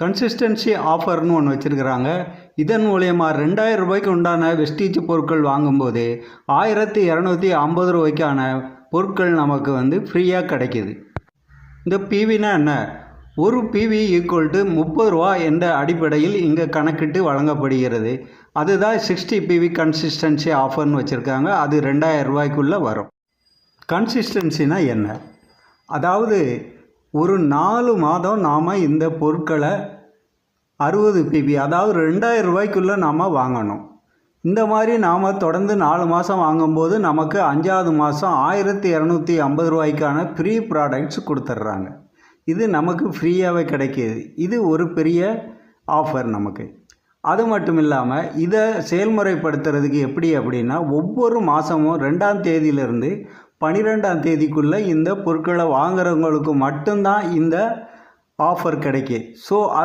Consistency ஆஃபர்னு ஒன்று வச்சுருக்கிறாங்க. இதன் மூலயமா 2000 ரூபாய்க்கு உண்டான வெஸ்டீஜ் பொருட்கள் வாங்கும்போது 1250 ரூபாய்க்கான பொருட்கள் நமக்கு ஃப்ரீயாக கிடைக்கிது. இந்த பிவினா என்ன? ஒரு பிவி ஈக்குவல் டு 30 ரூபா என்ற அடிப்படையில் இங்கே கணக்கிட்டு வழங்கப்படுகிறது. அதுதான் 60 பிவி கன்சிஸ்டன்சி ஆஃபர்னு வச்சுருக்காங்க. அது 2000 ரூபாய்க்குள்ளே வரும். கன்சிஸ்டன்சினா என்ன? அதாவது ஒரு 4 மாதம் நாம் இந்த பொருட்களை 60 பிவி அதாவது 2000 ரூபாய்க்குள்ளே நாம் வாங்கணும். இந்த மாதிரி நாம் தொடர்ந்து 4 மாதம் வாங்கும்போது நமக்கு 5ஆவது மாதம் 1250 ரூபாய்க்கான ஃப்ரீ ப்ராடக்ட்ஸ் கொடுத்துட்றாங்க. இது நமக்கு ஃப்ரீயாகவே கிடைக்கிது. இது ஒரு பெரிய ஆஃபர் நமக்கு. அது மட்டும் இல்லாமல் இதை செயல்முறைப்படுத்துறதுக்கு எப்படி அப்படின்னா, ஒவ்வொரு மாதமும் 2ஆம் தேதியிலிருந்து 12ஆம் தேதிக்குள்ளே இந்த பொருட்களை வாங்குறவங்களுக்கு மட்டும்தான் இந்த ஆஃபர் கிடைக்கும். ஸோ